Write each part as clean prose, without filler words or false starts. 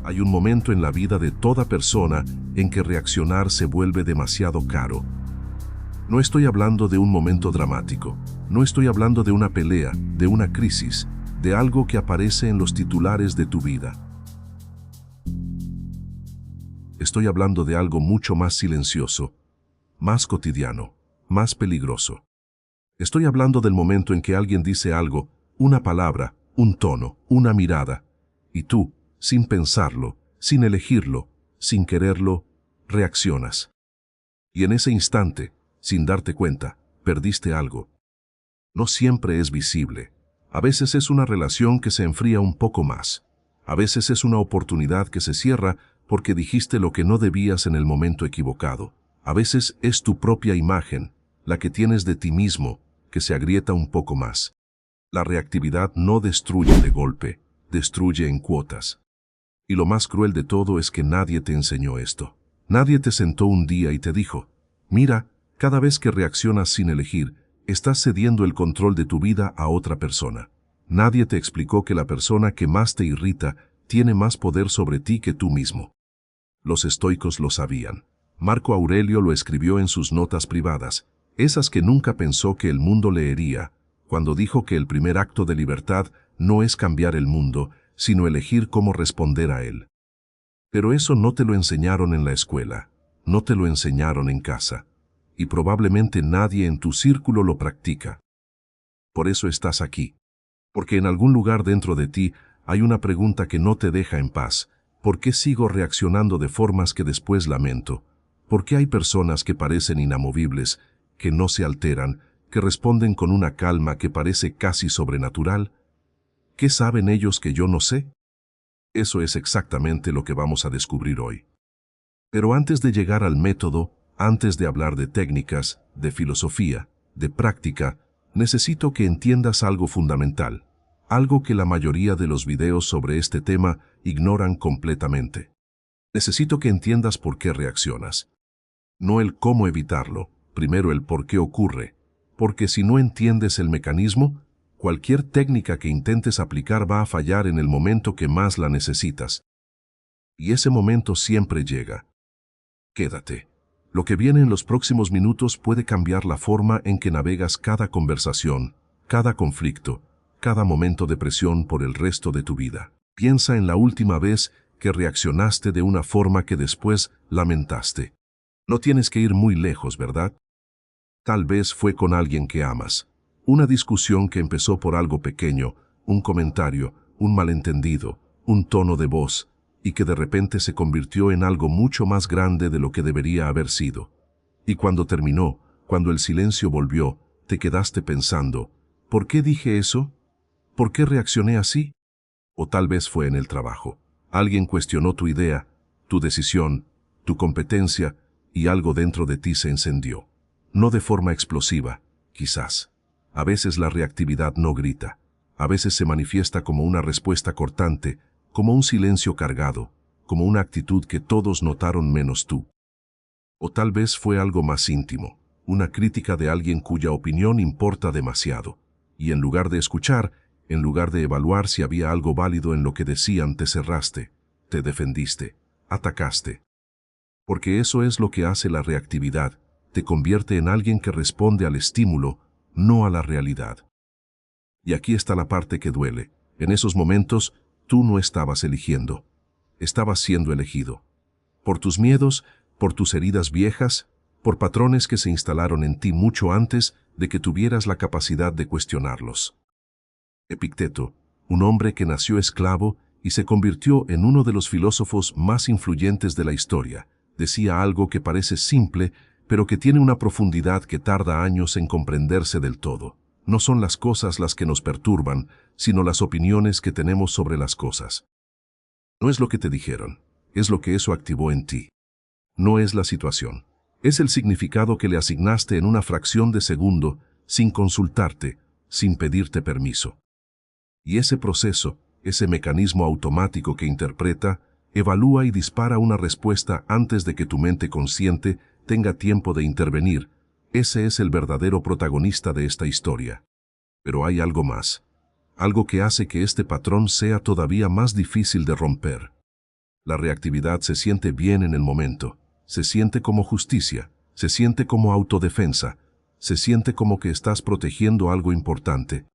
Hay un momento en la vida de toda persona en que reaccionar se vuelve demasiado caro. No estoy hablando de un momento dramático, no estoy hablando de una pelea, de una crisis, de algo que aparece en los titulares de tu vida. Estoy hablando de algo mucho más silencioso, más cotidiano, más peligroso. Estoy hablando del momento en que alguien dice algo, una palabra, un tono, una mirada, y tú, sin pensarlo, sin elegirlo, sin quererlo, reaccionas. Y en ese instante, sin darte cuenta, perdiste algo. No siempre es visible. A veces es una relación que se enfría un poco más. A veces es una oportunidad que se cierra porque dijiste lo que no debías en el momento equivocado. A veces es tu propia imagen, la que tienes de ti mismo, que se agrieta un poco más. La reactividad no destruye de golpe, destruye en cuotas. Y lo más cruel de todo es que nadie te enseñó esto. Nadie te sentó un día y te dijo, mira, cada vez que reaccionas sin elegir, estás cediendo el control de tu vida a otra persona. Nadie te explicó que la persona que más te irrita tiene más poder sobre ti que tú mismo. Los estoicos lo sabían. Marco Aurelio lo escribió en sus notas privadas, esas que nunca pensó que el mundo leería, cuando dijo que el primer acto de libertad no es cambiar el mundo, sino elegir cómo responder a él. Pero eso no te lo enseñaron en la escuela, no te lo enseñaron en casa, y probablemente nadie en tu círculo lo practica. Por eso estás aquí, porque en algún lugar dentro de ti hay una pregunta que no te deja en paz. ¿Por qué sigo reaccionando de formas que después lamento? ¿Por qué hay personas que parecen inamovibles, que no se alteran, que responden con una calma que parece casi sobrenatural? ¿Qué saben ellos que yo no sé? Eso es exactamente lo que vamos a descubrir hoy. Pero antes de llegar al método, antes de hablar de técnicas, de filosofía, de práctica, necesito que entiendas algo fundamental, algo que la mayoría de los videos sobre este tema ignoran completamente. Necesito que entiendas por qué reaccionas. No el cómo evitarlo, primero el por qué ocurre, porque si no entiendes el mecanismo, cualquier técnica que intentes aplicar va a fallar en el momento que más la necesitas. Y ese momento siempre llega. Quédate. Lo que viene en los próximos minutos puede cambiar la forma en que navegas cada conversación, cada conflicto, cada momento de presión por el resto de tu vida. Piensa en la última vez que reaccionaste de una forma que después lamentaste. No tienes que ir muy lejos, ¿verdad? Tal vez fue con alguien que amas. Una discusión que empezó por algo pequeño, un comentario, un malentendido, un tono de voz, y que de repente se convirtió en algo mucho más grande de lo que debería haber sido. Y cuando terminó, cuando el silencio volvió, te quedaste pensando, ¿por qué dije eso? ¿Por qué reaccioné así? O tal vez fue en el trabajo. Alguien cuestionó tu idea, tu decisión, tu competencia, y algo dentro de ti se encendió. No de forma explosiva, quizás. A veces la reactividad no grita. A veces se manifiesta como una respuesta cortante, como un silencio cargado, como una actitud que todos notaron menos tú. O tal vez fue algo más íntimo, una crítica de alguien cuya opinión importa demasiado, y en lugar de escuchar, en lugar de evaluar si había algo válido en lo que decían, te cerraste, te defendiste, atacaste. Porque eso es lo que hace la reactividad, te convierte en alguien que responde al estímulo, no a la realidad. Y aquí está la parte que duele. En esos momentos, tú no estabas eligiendo, estabas siendo elegido. Por tus miedos, por tus heridas viejas, por patrones que se instalaron en ti mucho antes de que tuvieras la capacidad de cuestionarlos. Epicteto, un hombre que nació esclavo y se convirtió en uno de los filósofos más influyentes de la historia, decía algo que parece simple, pero que tiene una profundidad que tarda años en comprenderse del todo. No son las cosas las que nos perturban, sino las opiniones que tenemos sobre las cosas. No es lo que te dijeron, es lo que eso activó en ti. No es la situación, es el significado que le asignaste en una fracción de segundo, sin consultarte, sin pedirte permiso. Y ese proceso, ese mecanismo automático que interpreta, evalúa y dispara una respuesta antes de que tu mente consciente tenga tiempo de intervenir. Ese es el verdadero protagonista de esta historia. Pero hay algo más, algo que hace que este patrón sea todavía más difícil de romper. La reactividad se siente bien en el momento, se siente como justicia, se siente como autodefensa, se siente como que estás protegiendo algo importante.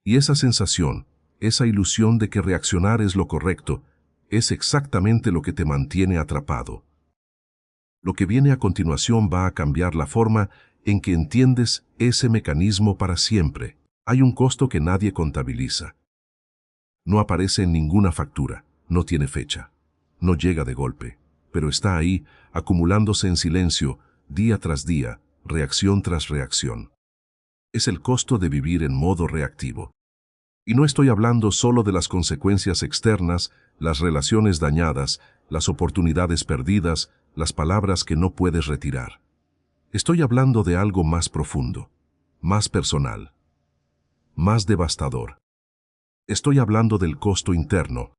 Y esa sensación, esa ilusión de que reaccionar es lo correcto, es exactamente lo que te mantiene atrapado. Lo que viene a continuación va a cambiar la forma en que entiendes ese mecanismo para siempre. Hay un costo que nadie contabiliza. No aparece en ninguna factura, no tiene fecha, no llega de golpe, pero está ahí, acumulándose en silencio, día tras día, reacción tras reacción. Es el costo de vivir en modo reactivo. Y no estoy hablando solo de las consecuencias externas, las relaciones dañadas, las oportunidades perdidas, las palabras que no puedes retirar. Estoy hablando de algo más profundo, más personal, más devastador. Estoy hablando del costo interno.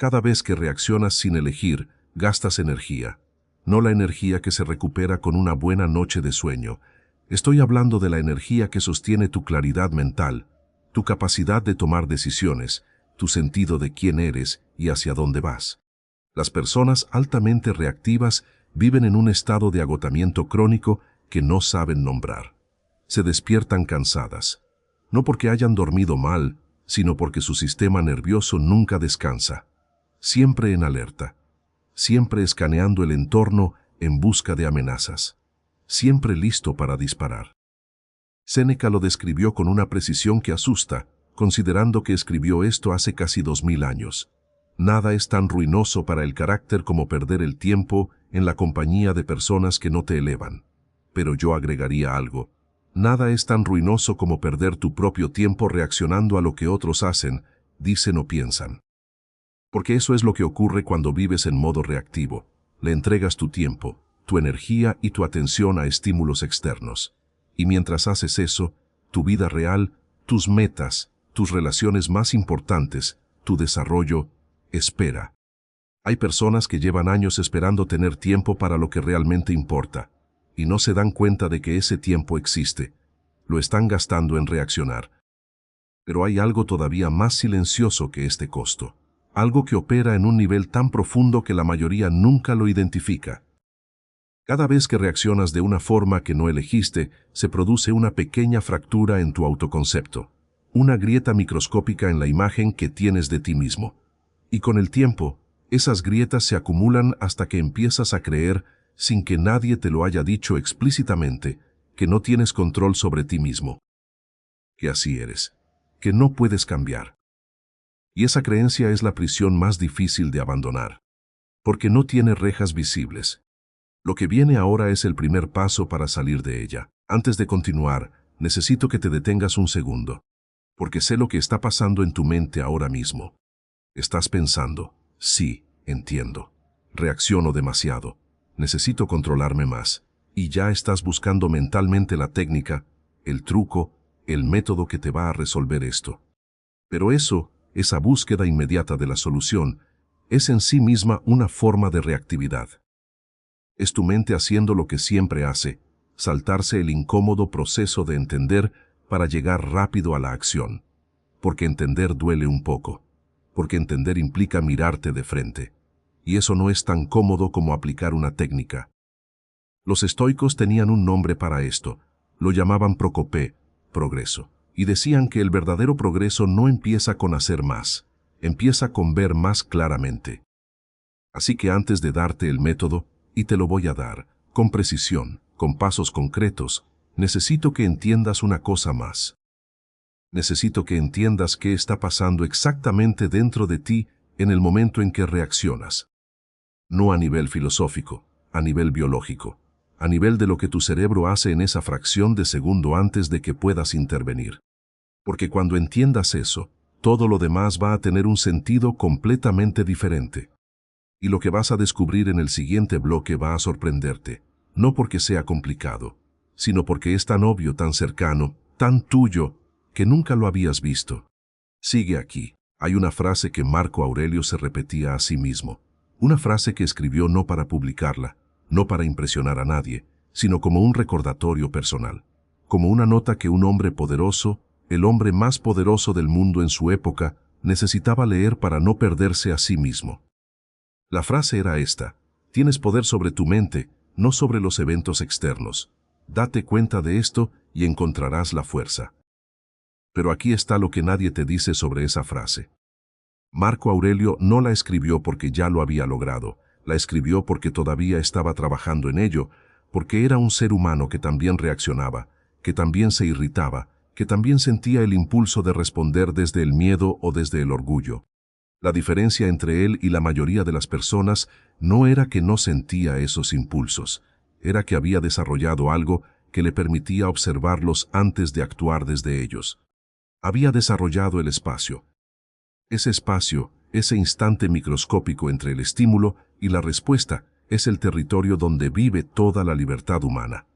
Cada vez que reaccionas sin elegir, gastas energía. No la energía que se recupera con una buena noche de sueño. Estoy hablando de la energía que sostiene tu claridad mental, tu capacidad de tomar decisiones, tu sentido de quién eres y hacia dónde vas. Las personas altamente reactivas viven en un estado de agotamiento crónico que no saben nombrar. Se despiertan cansadas, no porque hayan dormido mal, sino porque su sistema nervioso nunca descansa, siempre en alerta, siempre escaneando el entorno en busca de amenazas, siempre listo para disparar. Séneca lo describió con una precisión que asusta, considerando que escribió esto hace casi 2000 años. Nada es tan ruinoso para el carácter como perder el tiempo en la compañía de personas que no te elevan. Pero yo agregaría algo. Nada es tan ruinoso como perder tu propio tiempo reaccionando a lo que otros hacen, dicen o piensan. Porque eso es lo que ocurre cuando vives en modo reactivo. Le entregas tu tiempo, tu energía y tu atención a estímulos externos. Y mientras haces eso, tu vida real, tus metas, tus relaciones más importantes, tu desarrollo, espera. Hay personas que llevan años esperando tener tiempo para lo que realmente importa, y no se dan cuenta de que ese tiempo existe. Lo están gastando en reaccionar. Pero hay algo todavía más silencioso que este costo. Algo que opera en un nivel tan profundo que la mayoría nunca lo identifica. Cada vez que reaccionas de una forma que no elegiste, se produce una pequeña fractura en tu autoconcepto, una grieta microscópica en la imagen que tienes de ti mismo. Y con el tiempo, esas grietas se acumulan hasta que empiezas a creer, sin que nadie te lo haya dicho explícitamente, que no tienes control sobre ti mismo. Que así eres, que no puedes cambiar. Y esa creencia es la prisión más difícil de abandonar, porque no tiene rejas visibles. Lo que viene ahora es el primer paso para salir de ella. Antes de continuar, necesito que te detengas un segundo, porque sé lo que está pasando en tu mente ahora mismo. Estás pensando, sí, entiendo. Reacciono demasiado. Necesito controlarme más. Y ya estás buscando mentalmente la técnica, el truco, el método que te va a resolver esto. Pero eso, esa búsqueda inmediata de la solución, es en sí misma una forma de reactividad. Es tu mente haciendo lo que siempre hace, saltarse el incómodo proceso de entender para llegar rápido a la acción. Porque entender duele un poco. Porque entender implica mirarte de frente. Y eso no es tan cómodo como aplicar una técnica. Los estoicos tenían un nombre para esto. Lo llamaban Procopé, progreso. Y decían que el verdadero progreso no empieza con hacer más. Empieza con ver más claramente. Así que antes de darte el método, y te lo voy a dar, con precisión, con pasos concretos, necesito que entiendas una cosa más. Necesito que entiendas qué está pasando exactamente dentro de ti en el momento en que reaccionas. No a nivel filosófico, a nivel biológico, a nivel de lo que tu cerebro hace en esa fracción de segundo antes de que puedas intervenir. Porque cuando entiendas eso, todo lo demás va a tener un sentido completamente diferente. Y lo que vas a descubrir en el siguiente bloque va a sorprenderte, no porque sea complicado, sino porque es tan obvio, tan cercano, tan tuyo, que nunca lo habías visto. Sigue aquí. Hay una frase que Marco Aurelio se repetía a sí mismo. Una frase que escribió no para publicarla, no para impresionar a nadie, sino como un recordatorio personal. Como una nota que un hombre poderoso, el hombre más poderoso del mundo en su época, necesitaba leer para no perderse a sí mismo. La frase era esta: tienes poder sobre tu mente, no sobre los eventos externos. Date cuenta de esto y encontrarás la fuerza. Pero aquí está lo que nadie te dice sobre esa frase. Marco Aurelio no la escribió porque ya lo había logrado, la escribió porque todavía estaba trabajando en ello, porque era un ser humano que también reaccionaba, que también se irritaba, que también sentía el impulso de responder desde el miedo o desde el orgullo. La diferencia entre él y la mayoría de las personas no era que no sentía esos impulsos, era que había desarrollado algo que le permitía observarlos antes de actuar desde ellos. Había desarrollado el espacio. Ese espacio, ese instante microscópico entre el estímulo y la respuesta, es el territorio donde vive toda la libertad humana.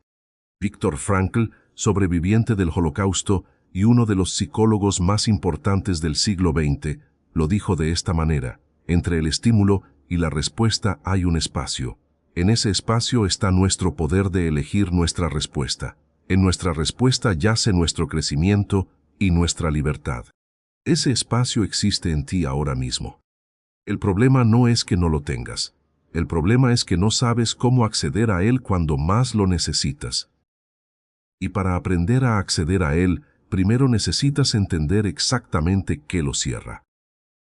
Viktor Frankl, sobreviviente del Holocausto y uno de los psicólogos más importantes del siglo XX, lo dijo de esta manera: entre el estímulo y la respuesta hay un espacio. En ese espacio está nuestro poder de elegir nuestra respuesta. En nuestra respuesta yace nuestro crecimiento y nuestra libertad. Ese espacio existe en ti ahora mismo. El problema no es que no lo tengas. El problema es que no sabes cómo acceder a él cuando más lo necesitas. Y para aprender a acceder a él, primero necesitas entender exactamente qué lo cierra.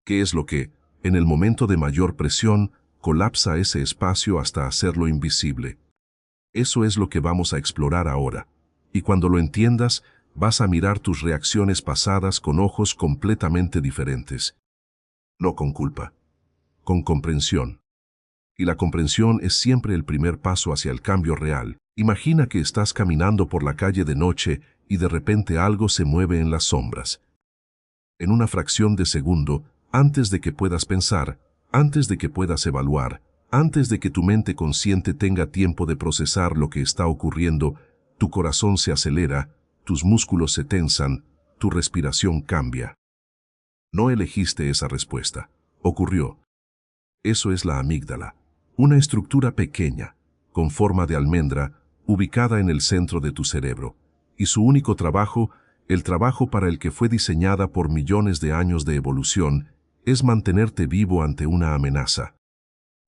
¿Qué es lo que, en el momento de mayor presión, colapsa ese espacio hasta hacerlo invisible? Eso es lo que vamos a explorar ahora. Y cuando lo entiendas, vas a mirar tus reacciones pasadas con ojos completamente diferentes. No con culpa, con comprensión. Y la comprensión es siempre el primer paso hacia el cambio real. Imagina que estás caminando por la calle de noche y de repente algo se mueve en las sombras. En una fracción de segundo, antes de que puedas pensar, antes de que puedas evaluar, antes de que tu mente consciente tenga tiempo de procesar lo que está ocurriendo, tu corazón se acelera, tus músculos se tensan, tu respiración cambia. No elegiste esa respuesta. Ocurrió. Eso es la amígdala, una estructura pequeña, con forma de almendra, ubicada en el centro de tu cerebro, y su único trabajo, el trabajo para el que fue diseñada por millones de años de evolución, es mantenerte vivo ante una amenaza.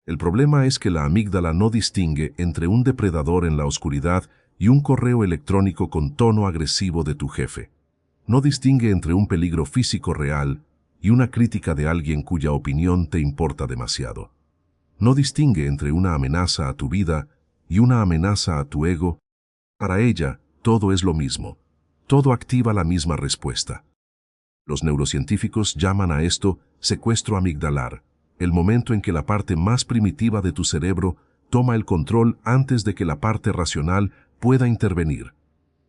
El problema es que la amígdala no distingue entre un depredador en la oscuridad y un correo electrónico con tono agresivo de tu jefe. No distingue entre un peligro físico real y una crítica de alguien cuya opinión te importa demasiado. No distingue entre una amenaza a tu vida y una amenaza a tu ego. Para ella, todo es lo mismo. Todo activa la misma respuesta. Los neurocientíficos llaman a esto secuestro amigdalar, el momento en que la parte más primitiva de tu cerebro toma el control antes de que la parte racional pueda intervenir.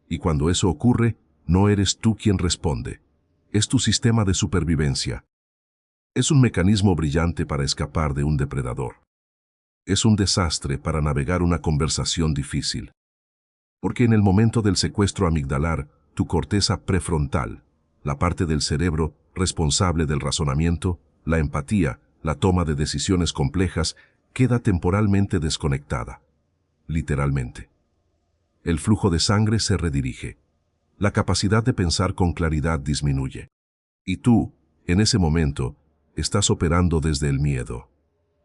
Y cuando eso ocurre, no eres tú quien responde. Es tu sistema de supervivencia. Es un mecanismo brillante para escapar de un depredador. Es un desastre para navegar una conversación difícil. Porque en el momento del secuestro amigdalar, tu corteza prefrontal, la parte del cerebro responsable del razonamiento, la empatía, la toma de decisiones complejas, queda temporalmente desconectada. Literalmente. El flujo de sangre se redirige. La capacidad de pensar con claridad disminuye. Y tú, en ese momento, estás operando desde el miedo.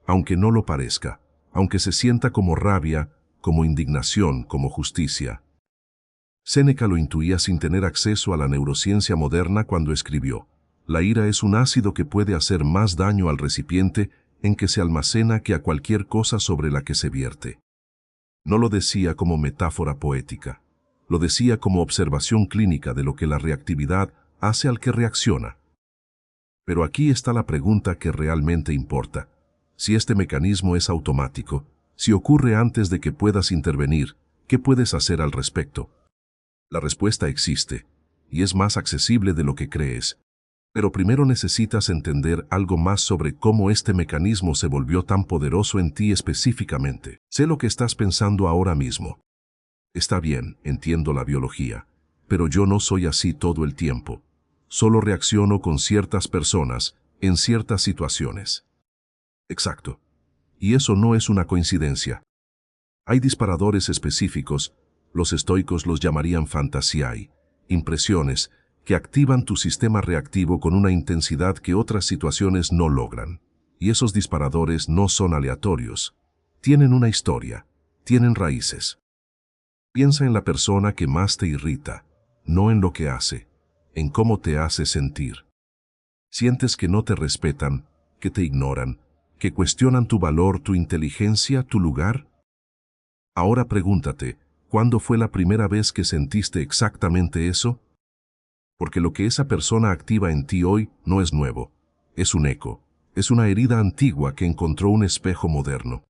Aunque no lo parezca, aunque se sienta como rabia, como indignación, como justicia. Séneca lo intuía sin tener acceso a la neurociencia moderna cuando escribió: la ira es un ácido que puede hacer más daño al recipiente en que se almacena que a cualquier cosa sobre la que se vierte. No lo decía como metáfora poética, lo decía como observación clínica de lo que la reactividad hace al que reacciona. Pero aquí está la pregunta que realmente importa. Si este mecanismo es automático, si ocurre antes de que puedas intervenir, ¿qué puedes hacer al respecto? La respuesta existe, y es más accesible de lo que crees. Pero primero necesitas entender algo más sobre cómo este mecanismo se volvió tan poderoso en ti específicamente. Sé lo que estás pensando ahora mismo. Está bien, entiendo la biología, pero yo no soy así todo el tiempo. Solo reacciono con ciertas personas, en ciertas situaciones. Exacto. Y eso no es una coincidencia. Hay disparadores específicos, los estoicos los llamarían fantasiae, impresiones, que activan tu sistema reactivo con una intensidad que otras situaciones no logran. Y esos disparadores no son aleatorios. Tienen una historia, tienen raíces. Piensa en la persona que más te irrita, no en lo que hace, en cómo te hace sentir. Sientes que no te respetan, que te ignoran, que cuestionan tu valor, tu inteligencia, tu lugar. Ahora pregúntate, ¿cuándo fue la primera vez que sentiste exactamente eso? Porque lo que esa persona activa en ti hoy no es nuevo, es un eco, es una herida antigua que encontró un espejo moderno.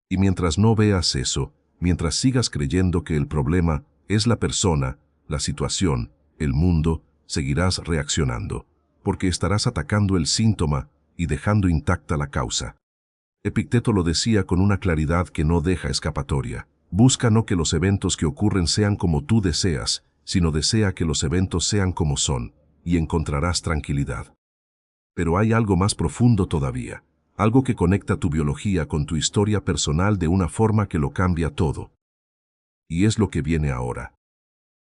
Y mientras no veas eso, mientras sigas creyendo que el problema es la persona, la situación, el mundo, seguirás reaccionando, porque estarás atacando el síntoma y dejando intacta la causa. Epicteto lo decía con una claridad que no deja escapatoria. Busca no que los eventos que ocurren sean como tú deseas, sino desea que los eventos sean como son, y encontrarás tranquilidad. Pero hay algo más profundo todavía, algo que conecta tu biología con tu historia personal de una forma que lo cambia todo. Y es lo que viene ahora.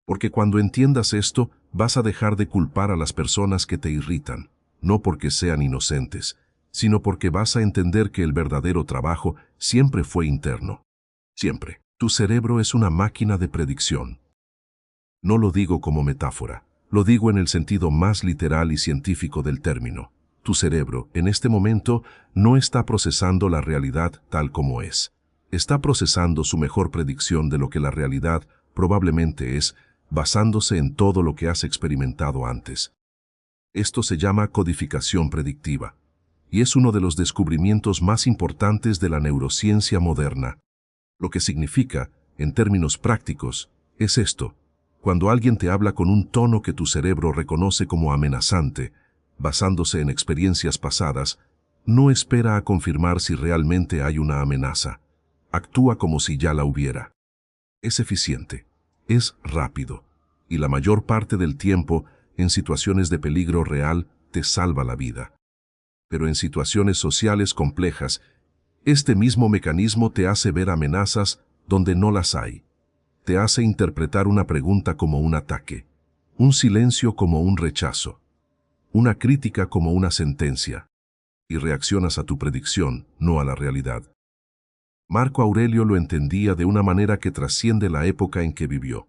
Porque cuando entiendas esto, vas a dejar de culpar a las personas que te irritan, no porque sean inocentes, sino porque vas a entender que el verdadero trabajo siempre fue interno. Siempre. Tu cerebro es una máquina de predicción. No lo digo como metáfora, lo digo en el sentido más literal y científico del término. Tu cerebro, en este momento, no está procesando la realidad tal como es. Está procesando su mejor predicción de lo que la realidad probablemente es, basándose en todo lo que has experimentado antes. Esto se llama codificación predictiva, y es uno de los descubrimientos más importantes de la neurociencia moderna. Lo que significa, en términos prácticos, es esto. Cuando alguien te habla con un tono que tu cerebro reconoce como amenazante, basándose en experiencias pasadas, no espera a confirmar si realmente hay una amenaza. Actúa como si ya la hubiera. Es eficiente, es rápido, y la mayor parte del tiempo, en situaciones de peligro real, te salva la vida. Pero en situaciones sociales complejas, este mismo mecanismo te hace ver amenazas donde no las hay. Te hace interpretar una pregunta como un ataque, un silencio como un rechazo, una crítica como una sentencia, y reaccionas a tu predicción, no a la realidad. Marco Aurelio lo entendía de una manera que trasciende la época en que vivió.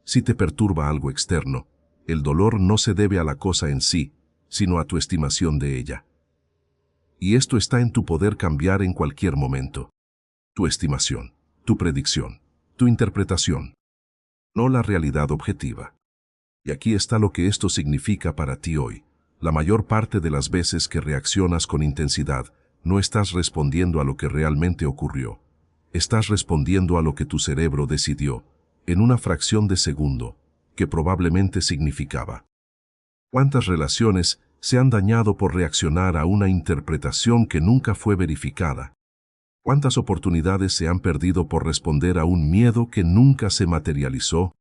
Si te perturba algo externo, el dolor no se debe a la cosa en sí, sino a tu estimación de ella. Y esto está en tu poder cambiar en cualquier momento. Tu estimación, tu predicción, tu interpretación, no la realidad objetiva. Y aquí está lo que esto significa para ti hoy. La mayor parte de las veces que reaccionas con intensidad, no estás respondiendo a lo que realmente ocurrió. Estás respondiendo a lo que tu cerebro decidió, en una fracción de segundo, que probablemente significaba. ¿Cuántas relaciones se han dañado por reaccionar a una interpretación que nunca fue verificada? ¿Cuántas oportunidades se han perdido por responder a un miedo que nunca se materializó?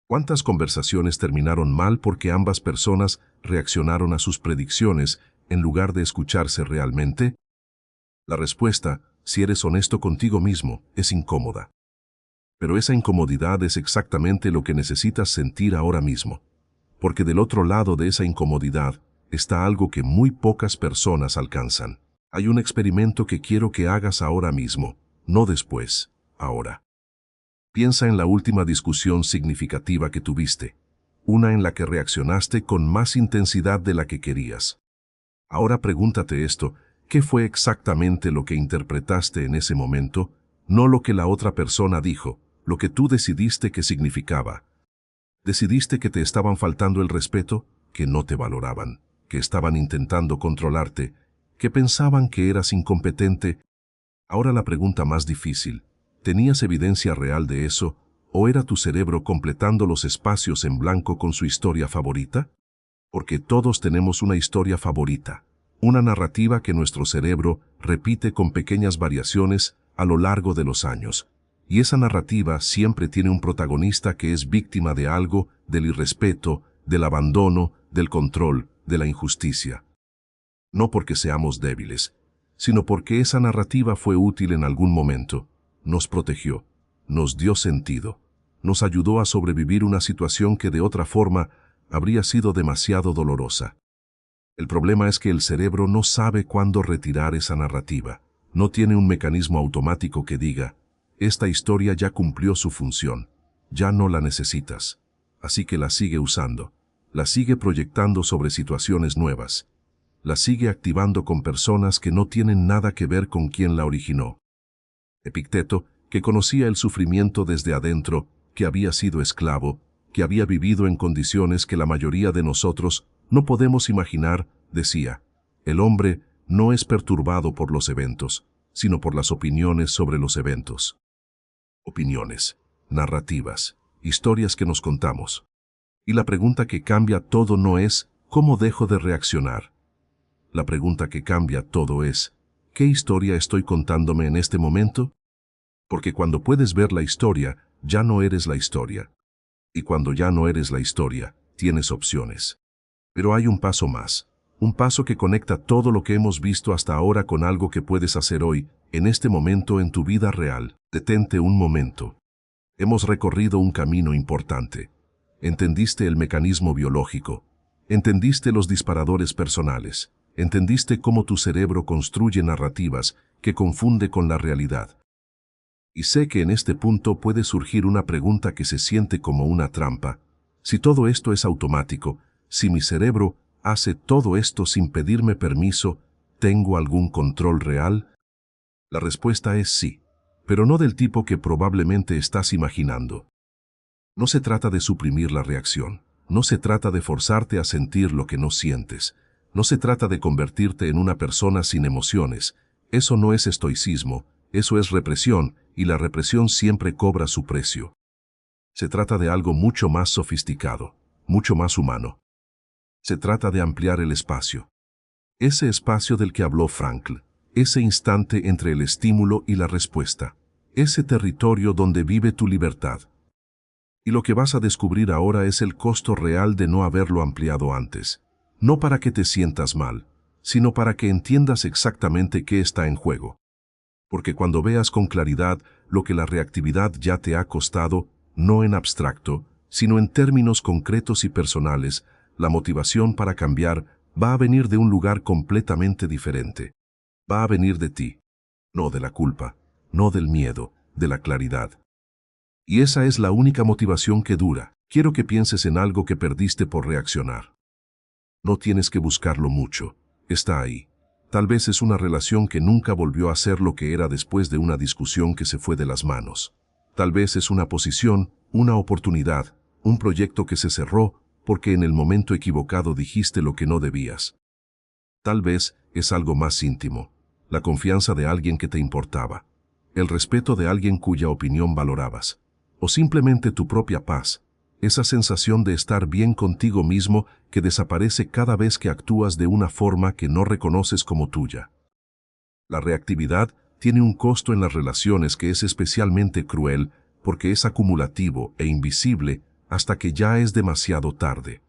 ¿Cuántas conversaciones terminaron mal porque ambas personas reaccionaron a sus predicciones en lugar de escucharse realmente? La respuesta, si eres honesto contigo mismo, es incómoda. Pero esa incomodidad es exactamente lo que necesitas sentir ahora mismo. Porque del otro lado de esa incomodidad está algo que muy pocas personas alcanzan. Hay un experimento que quiero que hagas ahora mismo, no después, ahora. Piensa en la última discusión significativa que tuviste, una en la que reaccionaste con más intensidad de la que querías. Ahora pregúntate esto, ¿qué fue exactamente lo que interpretaste en ese momento? No lo que la otra persona dijo, lo que tú decidiste que significaba. ¿Decidiste que te estaban faltando el respeto, que no te valoraban, que estaban intentando controlarte, que pensaban que eras incompetente? Ahora la pregunta más difícil, ¿tenías evidencia real de eso, o era tu cerebro completando los espacios en blanco con su historia favorita? Porque todos tenemos una historia favorita, una narrativa que nuestro cerebro repite con pequeñas variaciones a lo largo de los años. Y esa narrativa siempre tiene un protagonista que es víctima de algo, del irrespeto, del abandono, del control, de la injusticia. No porque seamos débiles, sino porque esa narrativa fue útil en algún momento, nos protegió, nos dio sentido, nos ayudó a sobrevivir una situación que de otra forma habría sido demasiado dolorosa. El problema es que el cerebro no sabe cuándo retirar esa narrativa. No tiene un mecanismo automático que diga, esta historia ya cumplió su función, ya no la necesitas. Así que la sigue usando, la sigue proyectando sobre situaciones nuevas, la sigue activando con personas que no tienen nada que ver con quien la originó. Epicteto, que conocía el sufrimiento desde adentro, que había sido esclavo, que había vivido en condiciones que la mayoría de nosotros no podemos imaginar, decía, el hombre no es perturbado por los eventos, sino por las opiniones sobre los eventos. Opiniones, narrativas, historias que nos contamos. Y la pregunta que cambia todo no es, ¿cómo dejo de reaccionar? La pregunta que cambia todo es, ¿qué historia estoy contándome en este momento? Porque cuando puedes ver la historia, ya no eres la historia. Y cuando ya no eres la historia, tienes opciones. Pero hay un paso más. Un paso que conecta todo lo que hemos visto hasta ahora con algo que puedes hacer hoy, en este momento en tu vida real. Detente un momento. Hemos recorrido un camino importante. Entendiste el mecanismo biológico. Entendiste los disparadores personales. Entendiste cómo tu cerebro construye narrativas que confunde con la realidad. Y sé que en este punto puede surgir una pregunta que se siente como una trampa. Si todo esto es automático, si mi cerebro hace todo esto sin pedirme permiso, ¿tengo algún control real? La respuesta es sí, pero no del tipo que probablemente estás imaginando. No se trata de suprimir la reacción, no se trata de forzarte a sentir lo que no sientes, no se trata de convertirte en una persona sin emociones. Eso no es estoicismo, eso es represión, y la represión siempre cobra su precio. Se trata de algo mucho más sofisticado, mucho más humano. Se trata de ampliar el espacio. Ese espacio del que habló Frankl, ese instante entre el estímulo y la respuesta, ese territorio donde vive tu libertad. Y lo que vas a descubrir ahora es el costo real de no haberlo ampliado antes. No para que te sientas mal, sino para que entiendas exactamente qué está en juego. Porque cuando veas con claridad lo que la reactividad ya te ha costado, no en abstracto, sino en términos concretos y personales, la motivación para cambiar va a venir de un lugar completamente diferente. Va a venir de ti, no de la culpa, no del miedo, de la claridad. Y esa es la única motivación que dura. Quiero que pienses en algo que perdiste por reaccionar. No tienes que buscarlo mucho, está ahí. Tal vez es una relación que nunca volvió a ser lo que era después de una discusión que se fue de las manos. Tal vez es una posición, una oportunidad, un proyecto que se cerró porque en el momento equivocado dijiste lo que no debías. Tal vez es algo más íntimo, la confianza de alguien que te importaba, el respeto de alguien cuya opinión valorabas, o simplemente tu propia paz, esa sensación de estar bien contigo mismo que desaparece cada vez que actúas de una forma que no reconoces como tuya. La reactividad tiene un costo en las relaciones que es especialmente cruel porque es acumulativo e invisible hasta que ya es demasiado tarde.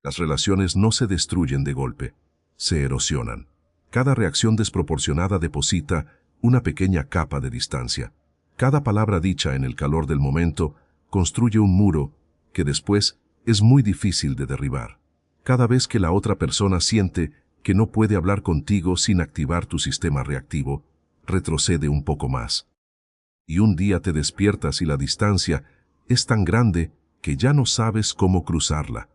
Las relaciones no se destruyen de golpe, se erosionan. Cada reacción desproporcionada deposita una pequeña capa de distancia. Cada palabra dicha en el calor del momento construye un muro que después es muy difícil de derribar. Cada vez que la otra persona siente que no puede hablar contigo sin activar tu sistema reactivo, retrocede un poco más. Y un día te despiertas y la distancia es tan grande que ya no sabes cómo cruzarla.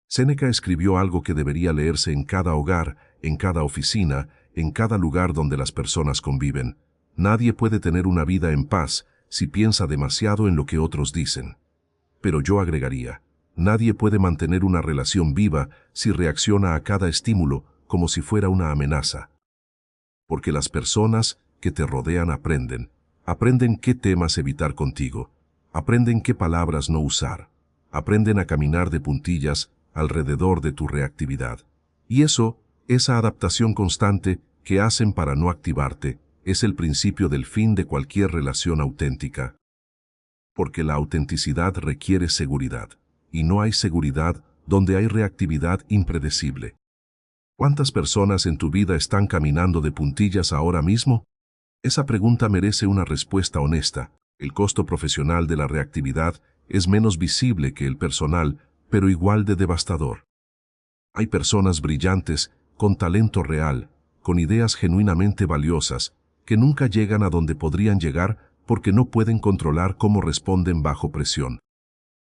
Séneca escribió algo que debería leerse en cada hogar, en cada oficina, en cada lugar donde las personas conviven. Nadie puede tener una vida en paz si piensa demasiado en lo que otros dicen. Pero yo agregaría, nadie puede mantener una relación viva si reacciona a cada estímulo como si fuera una amenaza. Porque las personas que te rodean aprenden qué temas evitar contigo, aprenden qué palabras no usar, aprenden a caminar de puntillas alrededor de tu reactividad. Y esa adaptación constante que hacen para no activarte, es el principio del fin de cualquier relación auténtica. Porque la autenticidad requiere seguridad, y no hay seguridad donde hay reactividad impredecible. ¿Cuántas personas en tu vida están caminando de puntillas ahora mismo? Esa pregunta merece una respuesta honesta. El costo profesional de la reactividad es menos visible que el personal, pero igual de devastador. Hay personas brillantes, con talento real, con ideas genuinamente valiosas, que nunca llegan a donde podrían llegar porque no pueden controlar cómo responden bajo presión.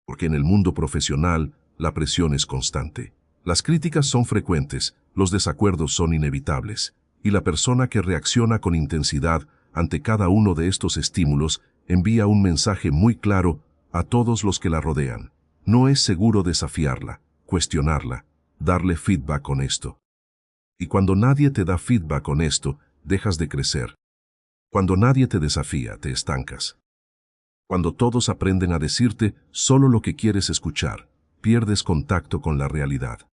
Porque en el mundo profesional, la presión es constante. Las críticas son frecuentes, los desacuerdos son inevitables, y la persona que reacciona con intensidad ante cada uno de estos estímulos envía un mensaje muy claro a todos los que la rodean. No es seguro desafiarla, cuestionarla, darle feedback honesto. Y cuando nadie te da feedback honesto, dejas de crecer. Cuando nadie te desafía, te estancas. Cuando todos aprenden a decirte solo lo que quieres escuchar, pierdes contacto con la realidad.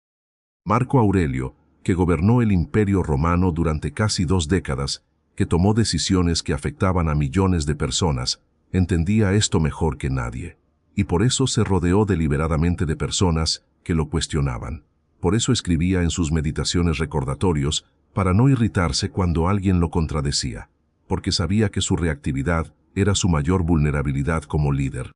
Marco Aurelio, que gobernó el Imperio Romano durante casi 2 décadas, que tomó decisiones que afectaban a millones de personas, entendía esto mejor que nadie. Y por eso se rodeó deliberadamente de personas que lo cuestionaban. Por eso escribía en sus meditaciones recordatorios, para no irritarse cuando alguien lo contradecía, porque sabía que su reactividad era su mayor vulnerabilidad como líder.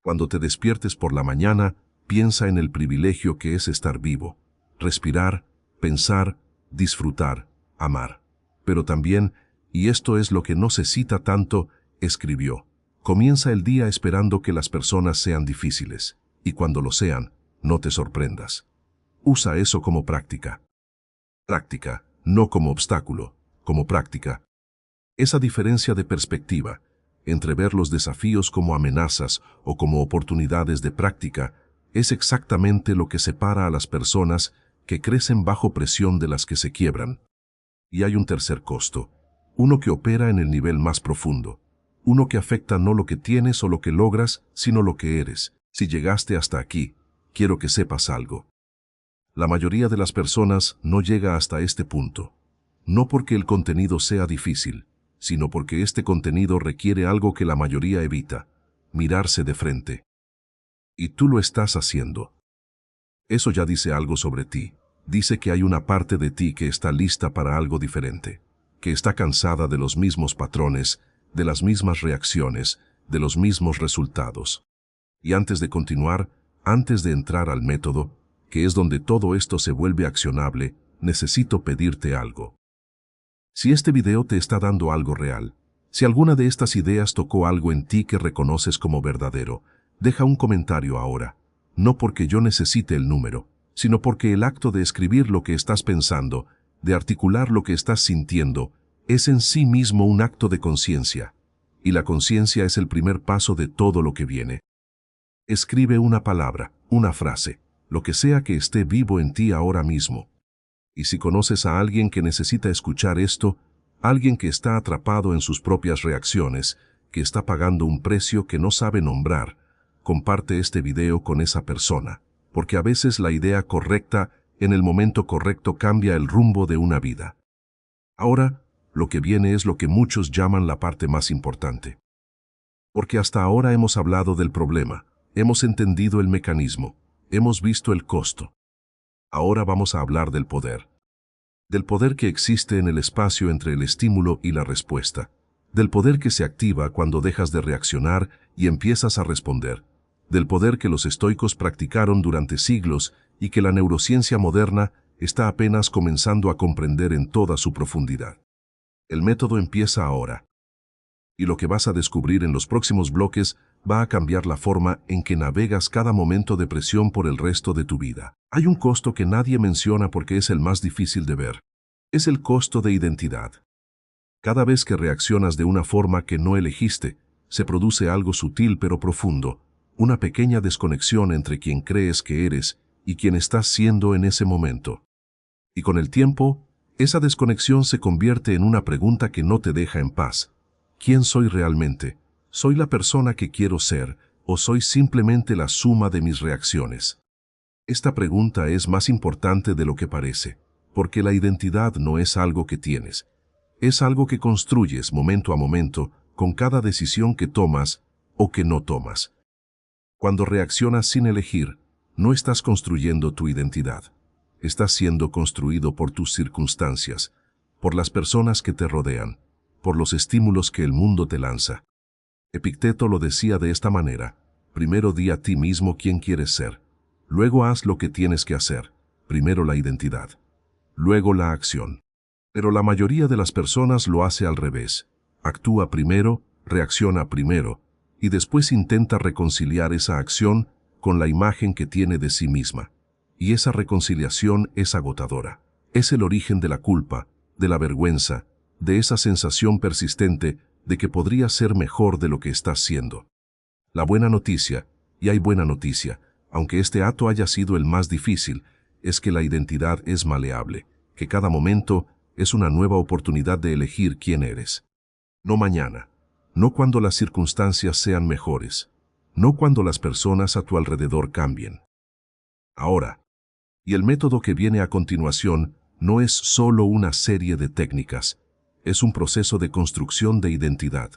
Cuando te despiertes por la mañana, piensa en el privilegio que es estar vivo, respirar, pensar, disfrutar, amar. Pero también, y esto es lo que no se cita tanto, escribió: comienza el día esperando que las personas sean difíciles, y cuando lo sean, no te sorprendas. Usa eso como práctica. Práctica, no como obstáculo, como práctica. Esa diferencia de perspectiva, entre ver los desafíos como amenazas o como oportunidades de práctica, es exactamente lo que separa a las personas que crecen bajo presión de las que se quiebran. Y hay un tercer costo, uno que opera en el nivel más profundo, uno que afecta no lo que tienes o lo que logras, sino lo que eres. Si llegaste hasta aquí, quiero que sepas algo. La mayoría de las personas no llega hasta este punto, no porque el contenido sea difícil, sino porque este contenido requiere algo que la mayoría evita: mirarse de frente. Y tú lo estás haciendo. Eso ya dice algo sobre ti. Dice que hay una parte de ti que está lista para algo diferente, que está cansada de los mismos patrones, de las mismas reacciones, de los mismos resultados. Y antes de continuar, antes de entrar al método, que es donde todo esto se vuelve accionable, necesito pedirte algo. Si este video te está dando algo real, si alguna de estas ideas tocó algo en ti que reconoces como verdadero, deja un comentario ahora, no porque yo necesite el número, sino porque el acto de escribir lo que estás pensando, de articular lo que estás sintiendo, es en sí mismo un acto de conciencia, y la conciencia es el primer paso de todo lo que viene. Escribe una palabra, una frase, lo que sea que esté vivo en ti ahora mismo. Y si conoces a alguien que necesita escuchar esto, alguien que está atrapado en sus propias reacciones, que está pagando un precio que no sabe nombrar, comparte este video con esa persona, porque a veces la idea correcta en el momento correcto cambia el rumbo de una vida. Ahora, lo que viene es lo que muchos llaman la parte más importante. Porque hasta ahora hemos hablado del problema, hemos entendido el mecanismo, hemos visto el costo. Ahora vamos a hablar del poder. Del poder que existe en el espacio entre el estímulo y la respuesta. Del poder que se activa cuando dejas de reaccionar y empiezas a responder. Del poder que los estoicos practicaron durante siglos y que la neurociencia moderna está apenas comenzando a comprender en toda su profundidad. El método empieza ahora. Y lo que vas a descubrir en los próximos bloques va a cambiar la forma en que navegas cada momento de presión por el resto de tu vida. Hay un costo que nadie menciona porque es el más difícil de ver. Es el costo de identidad. Cada vez que reaccionas de una forma que no elegiste, se produce algo sutil pero profundo, una pequeña desconexión entre quien crees que eres y quien estás siendo en ese momento. Y con el tiempo, esa desconexión se convierte en una pregunta que no te deja en paz. ¿Quién soy realmente? ¿Soy la persona que quiero ser o soy simplemente la suma de mis reacciones? Esta pregunta es más importante de lo que parece, porque la identidad no es algo que tienes. Es algo que construyes momento a momento con cada decisión que tomas o que no tomas. Cuando reaccionas sin elegir, no estás construyendo tu identidad. Estás siendo construido por tus circunstancias, por las personas que te rodean, por los estímulos que el mundo te lanza. Epicteto lo decía de esta manera: primero di a ti mismo quién quieres ser, luego haz lo que tienes que hacer, primero la identidad, luego la acción. Pero la mayoría de las personas lo hace al revés. Actúa primero, reacciona primero, y después intenta reconciliar esa acción con la imagen que tiene de sí misma. Y esa reconciliación es agotadora. Es el origen de la culpa, de la vergüenza, de esa sensación persistente de que podría ser mejor de lo que estás siendo. La buena noticia, y hay buena noticia, aunque este acto haya sido el más difícil, es que la identidad es maleable, que cada momento es una nueva oportunidad de elegir quién eres. No mañana, no cuando las circunstancias sean mejores, no cuando las personas a tu alrededor cambien. Ahora. Y el método que viene a continuación no es solo una serie de técnicas, es un proceso de construcción de identidad,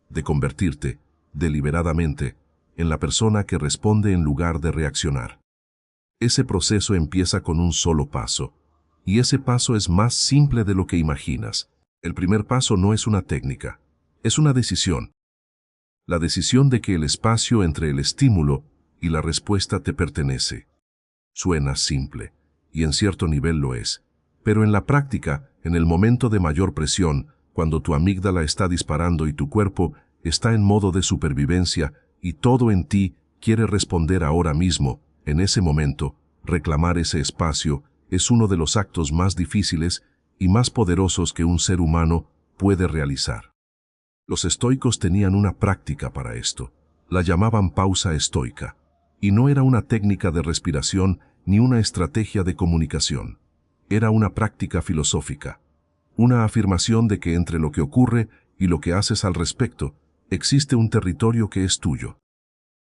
de convertirte, deliberadamente, en la persona que responde en lugar de reaccionar. Ese proceso empieza con un solo paso, y ese paso es más simple de lo que imaginas. El primer paso no es una técnica, es una decisión. La decisión de que el espacio entre el estímulo y la respuesta te pertenece. Suena simple, y en cierto nivel lo es, pero en la práctica, en el momento de mayor presión, cuando tu amígdala está disparando y tu cuerpo está en modo de supervivencia y todo en ti quiere responder ahora mismo, en ese momento, reclamar ese espacio es uno de los actos más difíciles y más poderosos que un ser humano puede realizar. Los estoicos tenían una práctica para esto, la llamaban pausa estoica. Y no era una técnica de respiración ni una estrategia de comunicación. Era una práctica filosófica, una afirmación de que entre lo que ocurre y lo que haces al respecto, existe un territorio que es tuyo.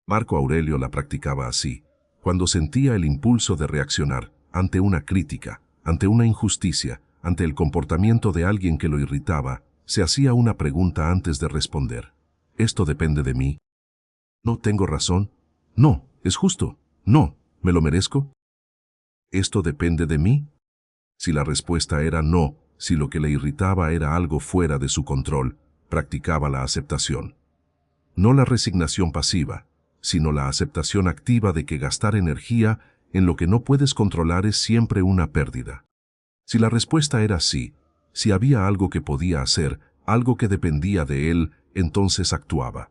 Marco Aurelio la practicaba así, cuando sentía el impulso de reaccionar ante una crítica, ante una injusticia, ante el comportamiento de alguien que lo irritaba, se hacía una pregunta antes de responder. ¿Esto depende de mí? ¿No tengo razón? No. ¿Es justo? No. ¿Me lo merezco? ¿Esto depende de mí? Si la respuesta era no, si lo que le irritaba era algo fuera de su control, practicaba la aceptación. No la resignación pasiva, sino la aceptación activa de que gastar energía en lo que no puedes controlar es siempre una pérdida. Si la respuesta era sí, si había algo que podía hacer, algo que dependía de él, entonces actuaba.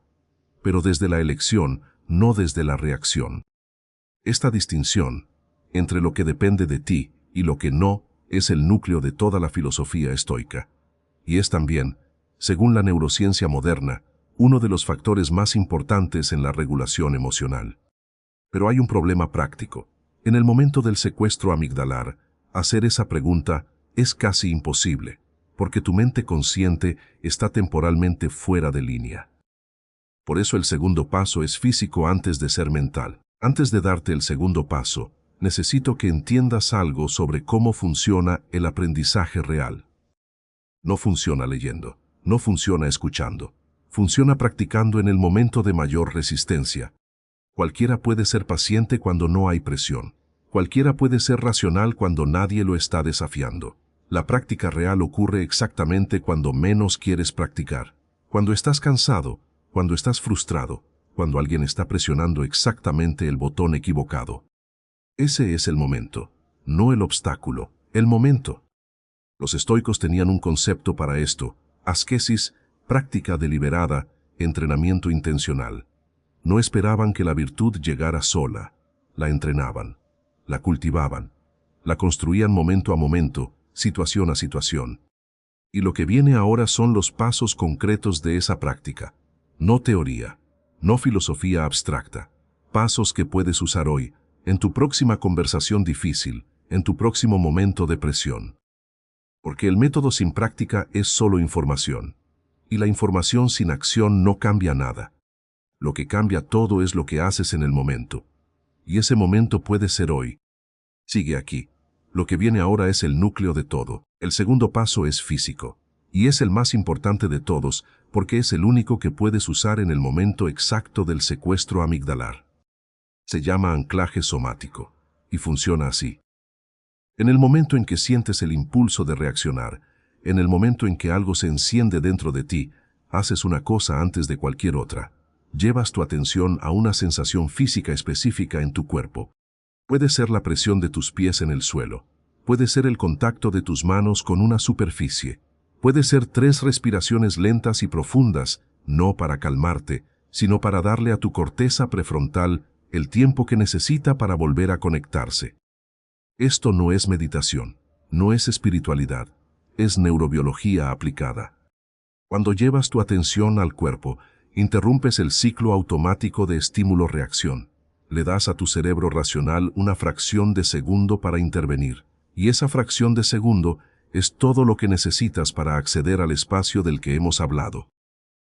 Pero desde la elección, no desde la reacción. Esta distinción entre lo que depende de ti y lo que no es el núcleo de toda la filosofía estoica. Y es también, según la neurociencia moderna, uno de los factores más importantes en la regulación emocional. Pero hay un problema práctico. En el momento del secuestro amigdalar, hacer esa pregunta es casi imposible, porque tu mente consciente está temporalmente fuera de línea. Por eso el segundo paso es físico antes de ser mental. Antes de darte el segundo paso, necesito que entiendas algo sobre cómo funciona el aprendizaje real. No funciona leyendo, no funciona escuchando, funciona practicando en el momento de mayor resistencia. Cualquiera puede ser paciente cuando no hay presión. Cualquiera puede ser racional cuando nadie lo está desafiando. La práctica real ocurre exactamente cuando menos quieres practicar. Cuando estás cansado, cuando estás frustrado, cuando alguien está presionando exactamente el botón equivocado. Ese es el momento, no el obstáculo, el momento. Los estoicos tenían un concepto para esto: asquesis, práctica deliberada, entrenamiento intencional. No esperaban que la virtud llegara sola, la entrenaban, la cultivaban, la construían momento a momento, situación a situación. Y lo que viene ahora son los pasos concretos de esa práctica. No teoría, no filosofía abstracta. Pasos que puedes usar hoy, en tu próxima conversación difícil, en tu próximo momento de presión. Porque el método sin práctica es solo información. Y la información sin acción no cambia nada. Lo que cambia todo es lo que haces en el momento. Y ese momento puede ser hoy. Sigue aquí. Lo que viene ahora es el núcleo de todo. El segundo paso es físico. Y es el más importante de todos, porque es el único que puedes usar en el momento exacto del secuestro amigdalar. Se llama anclaje somático, y funciona así. En el momento en que sientes el impulso de reaccionar, en el momento en que algo se enciende dentro de ti, haces una cosa antes de cualquier otra. Llevas tu atención a una sensación física específica en tu cuerpo. Puede ser la presión de tus pies en el suelo. Puede ser el contacto de tus manos con una superficie. Puede ser 3 respiraciones lentas y profundas, no para calmarte, sino para darle a tu corteza prefrontal el tiempo que necesita para volver a conectarse. Esto no es meditación, no es espiritualidad, es neurobiología aplicada. Cuando llevas tu atención al cuerpo, interrumpes el ciclo automático de estímulo-reacción. Le das a tu cerebro racional una fracción de segundo para intervenir, y esa fracción de segundo es todo lo que necesitas para acceder al espacio del que hemos hablado.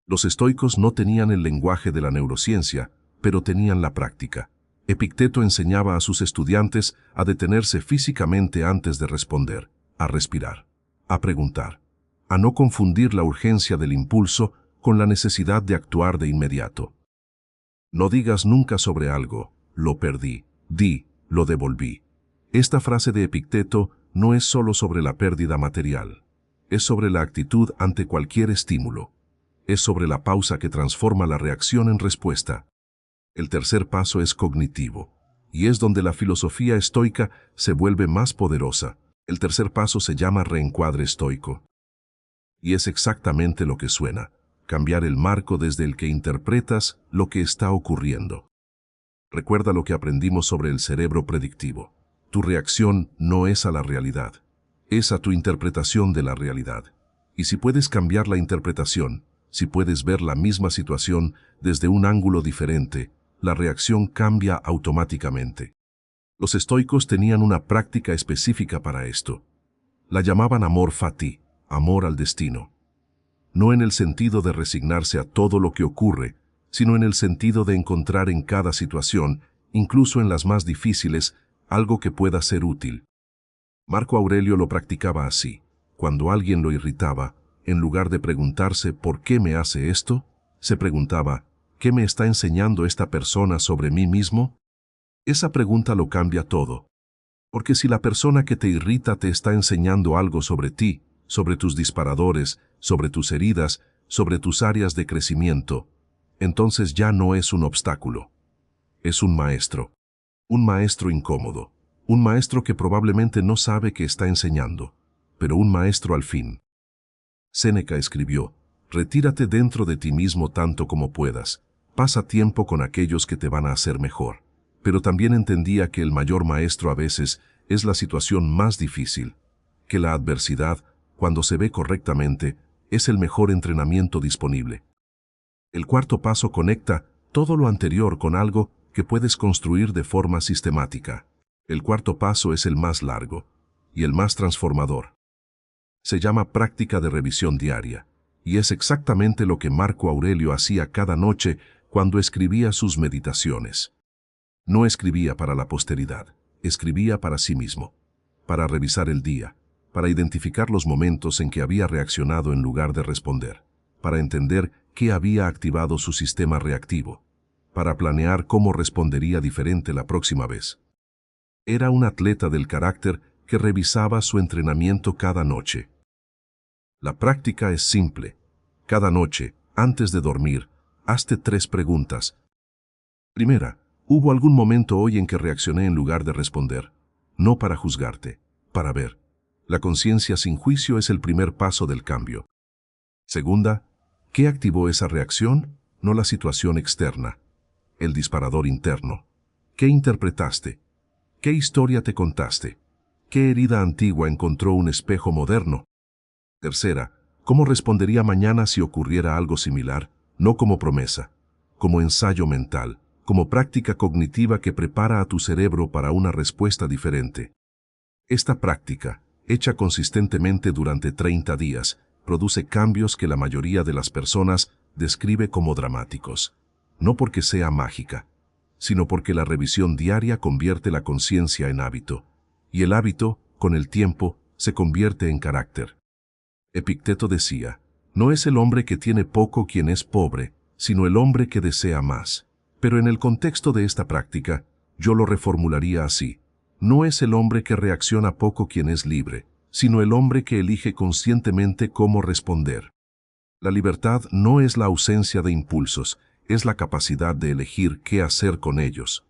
Los estoicos no tenían el lenguaje de la neurociencia, pero tenían la práctica. Epicteto enseñaba a sus estudiantes a detenerse físicamente antes de responder, a respirar, a preguntar, a no confundir la urgencia del impulso con la necesidad de actuar de inmediato. No digas nunca sobre algo, lo perdí, di, lo devolví. Esta frase de Epicteto no es solo sobre la pérdida material, es sobre la actitud ante cualquier estímulo. Es sobre la pausa que transforma la reacción en respuesta. El tercer paso es cognitivo, y es donde la filosofía estoica se vuelve más poderosa. El tercer paso se llama reencuadre estoico. Y es exactamente lo que suena, cambiar el marco desde el que interpretas lo que está ocurriendo. Recuerda lo que aprendimos sobre el cerebro predictivo. Tu reacción no es a la realidad, es a tu interpretación de la realidad. Y si puedes cambiar la interpretación, si puedes ver la misma situación desde un ángulo diferente, la reacción cambia automáticamente. Los estoicos tenían una práctica específica para esto. La llamaban amor fati, amor al destino. No en el sentido de resignarse a todo lo que ocurre, sino en el sentido de encontrar en cada situación, incluso en las más difíciles, algo que pueda ser útil. Marco Aurelio lo practicaba así. Cuando alguien lo irritaba, en lugar de preguntarse ¿por qué me hace esto?, se preguntaba ¿qué me está enseñando esta persona sobre mí mismo? Esa pregunta lo cambia todo. Porque si la persona que te irrita te está enseñando algo sobre ti, sobre tus disparadores, sobre tus heridas, sobre tus áreas de crecimiento, entonces ya no es un obstáculo. Es un maestro incómodo, un maestro que probablemente no sabe que está enseñando, pero un maestro al fin. Séneca escribió, retírate dentro de ti mismo tanto como puedas, pasa tiempo con aquellos que te van a hacer mejor. Pero también entendía que el mayor maestro a veces es la situación más difícil, que la adversidad, cuando se ve correctamente, es el mejor entrenamiento disponible. El cuarto paso conecta todo lo anterior con algo que puedes construir de forma sistemática. El cuarto paso es el más largo y el más transformador. Se llama práctica de revisión diaria, y es exactamente lo que Marco Aurelio hacía cada noche cuando escribía sus meditaciones. No escribía para la posteridad, escribía para sí mismo, para revisar el día, para identificar los momentos en que había reaccionado en lugar de responder, para entender qué había activado su sistema reactivo, para planear cómo respondería diferente la próxima vez. Era un atleta del carácter que revisaba su entrenamiento cada noche. La práctica es simple. Cada noche, antes de dormir, hazte 3 preguntas. Primera, ¿hubo algún momento hoy en que reaccioné en lugar de responder? No para juzgarte, para ver. La conciencia sin juicio es el primer paso del cambio. Segunda, ¿qué activó esa reacción? No la situación externa, el disparador interno. ¿Qué interpretaste? ¿Qué historia te contaste? ¿Qué herida antigua encontró un espejo moderno? Tercera, ¿cómo respondería mañana si ocurriera algo similar? No como promesa, como ensayo mental, como práctica cognitiva que prepara a tu cerebro para una respuesta diferente. Esta práctica, hecha consistentemente durante 30 días, produce cambios que la mayoría de las personas describe como dramáticos. No porque sea mágica, sino porque la revisión diaria convierte la conciencia en hábito, y el hábito, con el tiempo, se convierte en carácter. Epicteto decía, no es el hombre que tiene poco quien es pobre, sino el hombre que desea más. Pero en el contexto de esta práctica, yo lo reformularía así. No es el hombre que reacciona poco quien es libre, sino el hombre que elige conscientemente cómo responder. La libertad no es la ausencia de impulsos, es la capacidad de elegir qué hacer con ellos.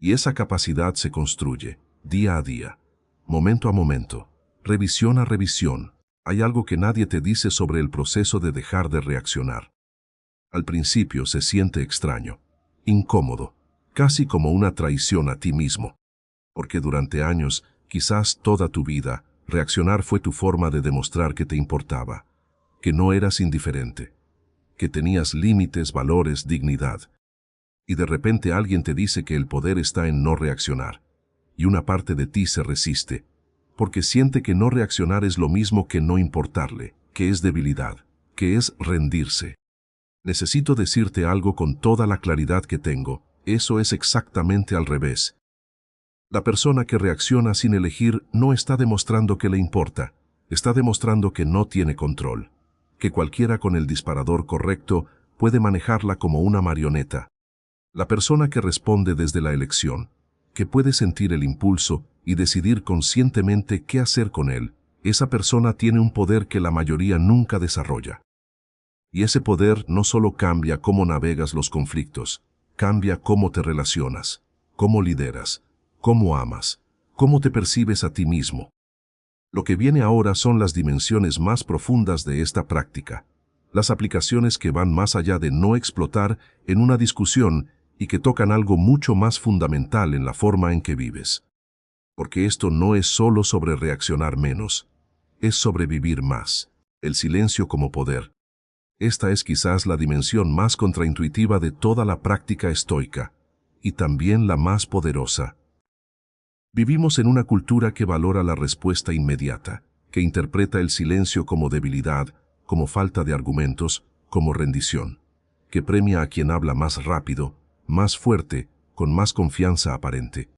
Y esa capacidad se construye, día a día, momento a momento, revisión a revisión. Hay algo que nadie te dice sobre el proceso de dejar de reaccionar. Al principio se siente extraño, incómodo, casi como una traición a ti mismo. Porque durante años, quizás toda tu vida, reaccionar fue tu forma de demostrar que te importaba, que no eras indiferente, que tenías límites, valores, dignidad. Y de repente alguien te dice que el poder está en no reaccionar, y una parte de ti se resiste, porque siente que no reaccionar es lo mismo que no importarle, que es debilidad, que es rendirse. Necesito decirte algo con toda la claridad que tengo, eso es exactamente al revés. La persona que reacciona sin elegir no está demostrando que le importa, está demostrando que no tiene control, que cualquiera con el disparador correcto puede manejarla como una marioneta. La persona que responde desde la elección, que puede sentir el impulso y decidir conscientemente qué hacer con él, esa persona tiene un poder que la mayoría nunca desarrolla. Y ese poder no solo cambia cómo navegas los conflictos, cambia cómo te relacionas, cómo lideras, cómo amas, cómo te percibes a ti mismo. Lo que viene ahora son las dimensiones más profundas de esta práctica, las aplicaciones que van más allá de no explotar en una discusión y que tocan algo mucho más fundamental en la forma en que vives. Porque esto no es solo sobre reaccionar menos, es sobre vivir más, el silencio como poder. Esta es quizás la dimensión más contraintuitiva de toda la práctica estoica, y también la más poderosa. Vivimos en una cultura que valora la respuesta inmediata, que interpreta el silencio como debilidad, como falta de argumentos, como rendición, que premia a quien habla más rápido, más fuerte, con más confianza aparente.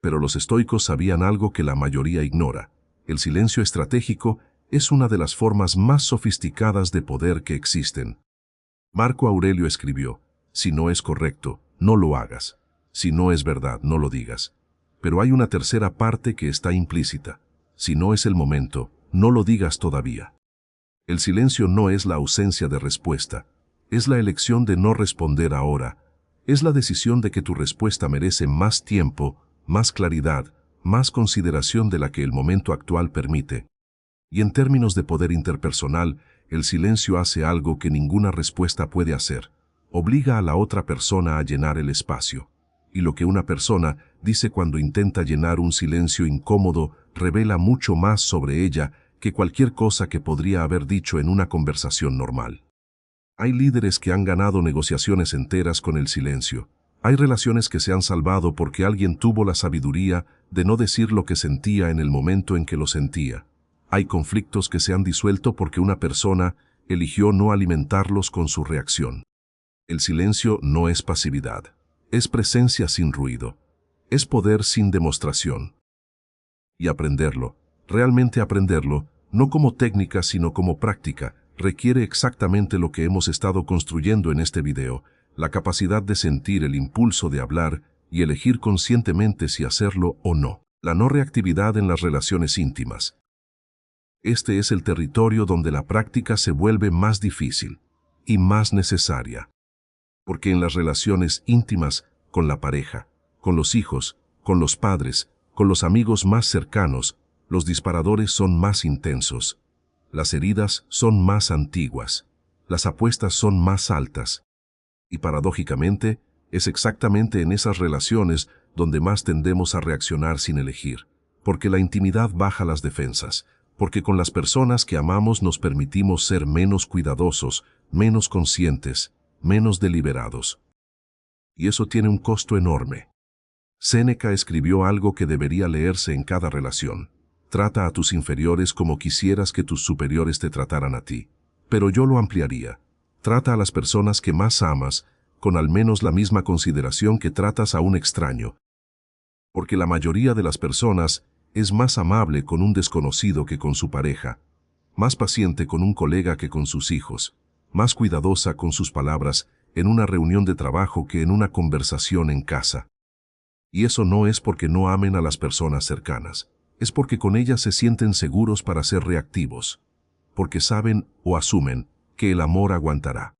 Pero los estoicos sabían algo que la mayoría ignora. El silencio estratégico es una de las formas más sofisticadas de poder que existen. Marco Aurelio escribió, si no es correcto, no lo hagas. Si no es verdad, no lo digas. Pero hay una tercera parte que está implícita. Si no es el momento, no lo digas todavía. El silencio no es la ausencia de respuesta, es la elección de no responder ahora, es la decisión de que tu respuesta merece más tiempo, más claridad, más consideración de la que el momento actual permite. Y en términos de poder interpersonal, el silencio hace algo que ninguna respuesta puede hacer. Obliga a la otra persona a llenar el espacio. Y lo que una persona dice cuando intenta llenar un silencio incómodo revela mucho más sobre ella que cualquier cosa que podría haber dicho en una conversación normal. Hay líderes que han ganado negociaciones enteras con el silencio. Hay relaciones que se han salvado porque alguien tuvo la sabiduría de no decir lo que sentía en el momento en que lo sentía. Hay conflictos que se han disuelto porque una persona eligió no alimentarlos con su reacción. El silencio no es pasividad, es presencia sin ruido, es poder sin demostración. Y aprenderlo, realmente aprenderlo, no como técnica sino como práctica, requiere exactamente lo que hemos estado construyendo en este video, la capacidad de sentir el impulso de hablar y elegir conscientemente si hacerlo o no. La no reactividad en las relaciones íntimas. Este es el territorio donde la práctica se vuelve más difícil y más necesaria. Porque en las relaciones íntimas, con la pareja, con los hijos, con los padres, con los amigos más cercanos, los disparadores son más intensos. Las heridas son más antiguas. Las apuestas son más altas. Y paradójicamente, es exactamente en esas relaciones donde más tendemos a reaccionar sin elegir. Porque la intimidad baja las defensas. Porque con las personas que amamos nos permitimos ser menos cuidadosos, menos conscientes, menos deliberados. Y eso tiene un costo enorme. Séneca escribió algo que debería leerse en cada relación. Trata a tus inferiores como quisieras que tus superiores te trataran a ti. Pero yo lo ampliaría. Trata a las personas que más amas con al menos la misma consideración que tratas a un extraño. Porque la mayoría de las personas es más amable con un desconocido que con su pareja, más paciente con un colega que con sus hijos, más cuidadosa con sus palabras en una reunión de trabajo que en una conversación en casa. Y eso no es porque no amen a las personas cercanas, es porque con ellas se sienten seguros para ser reactivos, porque saben o asumen que el amor aguantará.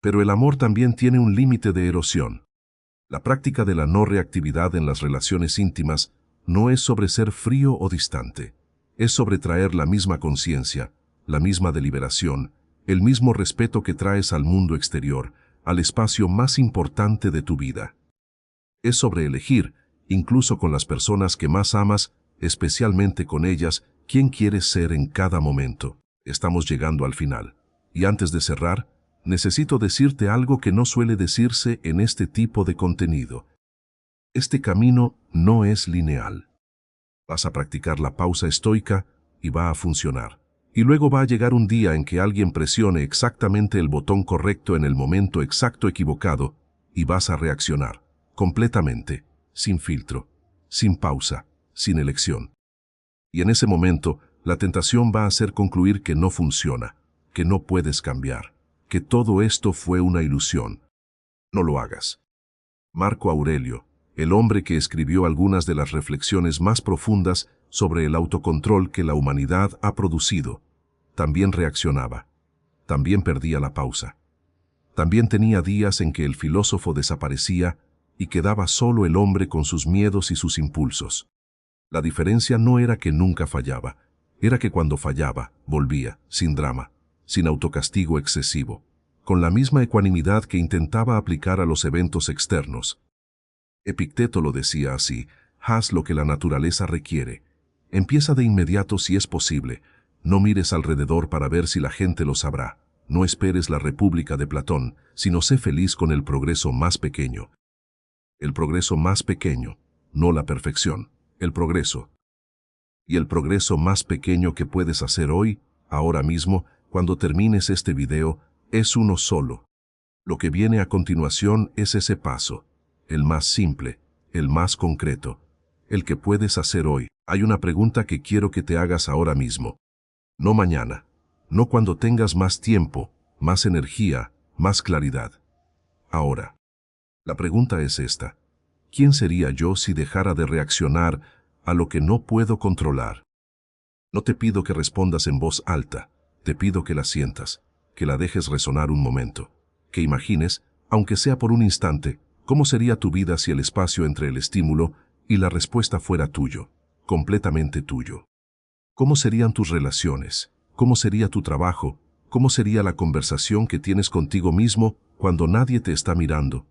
Pero el amor también tiene un límite de erosión. La práctica de la no reactividad en las relaciones íntimas no es sobre ser frío o distante, es sobre traer la misma conciencia, la misma deliberación, el mismo respeto que traes al mundo exterior, al espacio más importante de tu vida. Es sobre elegir, incluso con las personas que más amas, especialmente con ellas, quién quieres ser en cada momento. Estamos llegando al final. Y antes de cerrar, necesito decirte algo que no suele decirse en este tipo de contenido. Este camino no es lineal. Vas a practicar la pausa estoica y va a funcionar. Y luego va a llegar un día en que alguien presione exactamente el botón correcto en el momento exacto equivocado y vas a reaccionar, completamente, sin filtro, sin pausa, sin elección. Y en ese momento, la tentación va a hacer concluir que no funciona, que no puedes cambiar, que todo esto fue una ilusión. No lo hagas. Marco Aurelio, el hombre que escribió algunas de las reflexiones más profundas sobre el autocontrol que la humanidad ha producido, también reaccionaba, también perdía la pausa. También tenía días en que el filósofo desaparecía y quedaba solo el hombre con sus miedos y sus impulsos. La diferencia no era que nunca fallaba, era que cuando fallaba, volvía, sin drama, sin autocastigo excesivo, con la misma ecuanimidad que intentaba aplicar a los eventos externos. Epicteto lo decía así: haz lo que la naturaleza requiere. Empieza de inmediato si es posible. No mires alrededor para ver si la gente lo sabrá. No esperes la República de Platón, sino sé feliz con el progreso más pequeño. El progreso más pequeño, no la perfección, el progreso. Y el progreso más pequeño que puedes hacer hoy, ahora mismo, cuando termines este video, es uno solo. Lo que viene a continuación es ese paso, el más simple, el más concreto, el que puedes hacer hoy. Hay una pregunta que quiero que te hagas ahora mismo. No mañana, no cuando tengas más tiempo, más energía, más claridad. Ahora. La pregunta es esta: ¿quién sería yo si dejara de reaccionar a lo que no puedo controlar? No te pido que respondas en voz alta, te pido que la sientas, que la dejes resonar un momento, que imagines, aunque sea por un instante, cómo sería tu vida si el espacio entre el estímulo y la respuesta fuera tuyo, completamente tuyo. ¿Cómo serían tus relaciones? ¿Cómo sería tu trabajo? ¿Cómo sería la conversación que tienes contigo mismo cuando nadie te está mirando?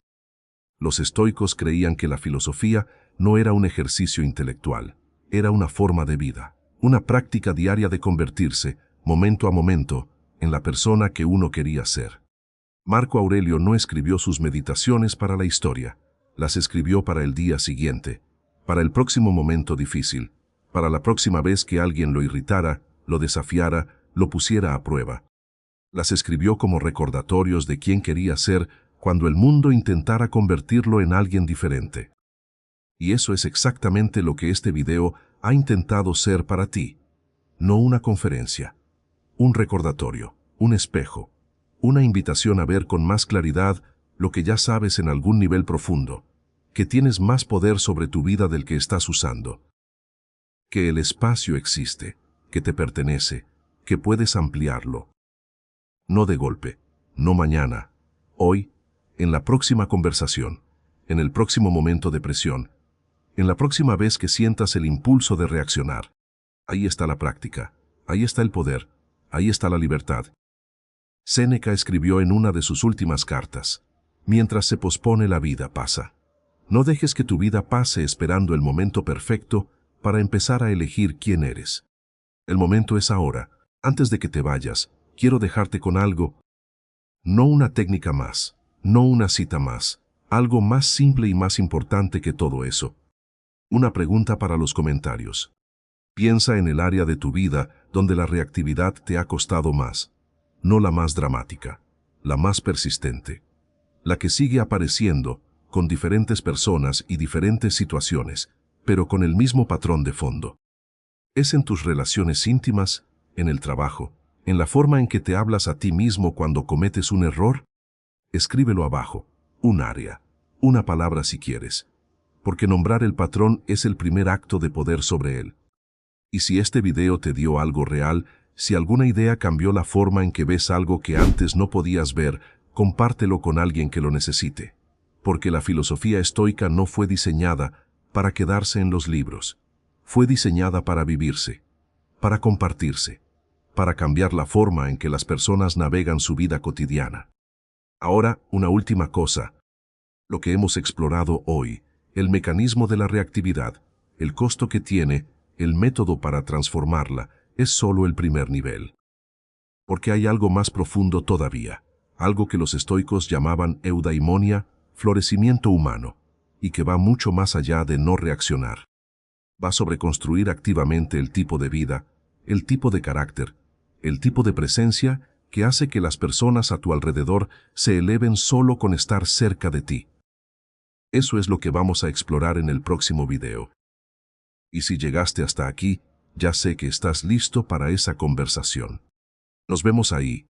Los estoicos creían que la filosofía no era un ejercicio intelectual, era una forma de vida, una práctica diaria de convertirse, momento a momento, en la persona que uno quería ser. Marco Aurelio no escribió sus meditaciones para la historia, las escribió para el día siguiente, para el próximo momento difícil, para la próxima vez que alguien lo irritara, lo desafiara, lo pusiera a prueba. Las escribió como recordatorios de quién quería ser cuando el mundo intentara convertirlo en alguien diferente. Y eso es exactamente lo que este video ha intentado ser para ti. No una conferencia, un recordatorio, un espejo, una invitación a ver con más claridad lo que ya sabes en algún nivel profundo, que tienes más poder sobre tu vida del que estás usando. Que el espacio existe, que te pertenece, que puedes ampliarlo. No de golpe, no mañana, hoy, en la próxima conversación, en el próximo momento de presión, en la próxima vez que sientas el impulso de reaccionar. Ahí está la práctica, ahí está el poder, ahí está la libertad. Séneca escribió en una de sus últimas cartas: mientras se pospone la vida pasa. No dejes que tu vida pase esperando el momento perfecto para empezar a elegir quién eres. El momento es ahora. Antes de que te vayas, quiero dejarte con algo. No una técnica más, no una cita más, algo más simple y más importante que todo eso. Una pregunta para los comentarios. Piensa en el área de tu vida donde la reactividad te ha costado más. No la más dramática, la más persistente. La que sigue apareciendo, con diferentes personas y diferentes situaciones, pero con el mismo patrón de fondo. Es en tus relaciones íntimas, en el trabajo, en la forma en que te hablas a ti mismo cuando cometes un error. Escríbelo abajo, un área, una palabra si quieres, porque nombrar el patrón es el primer acto de poder sobre él. Y si este video te dio algo real, si alguna idea cambió la forma en que ves algo que antes no podías ver, compártelo con alguien que lo necesite. porque la filosofía estoica no fue diseñada para quedarse en los libros. Fue diseñada para vivirse, para compartirse, para cambiar la forma en que las personas navegan su vida cotidiana. Ahora, una última cosa. Lo que hemos explorado hoy, el mecanismo de la reactividad, el costo que tiene, el método para transformarla, es solo el primer nivel. Porque hay algo más profundo todavía, algo que los estoicos llamaban eudaimonia, florecimiento humano, y que va mucho más allá de no reaccionar. Va sobre construir activamente el tipo de vida, el tipo de carácter, el tipo de presencia que hace que las personas a tu alrededor se eleven solo con estar cerca de ti. Eso es lo que vamos a explorar en el próximo video. Y si llegaste hasta aquí, ya sé que estás listo para esa conversación. Nos vemos ahí.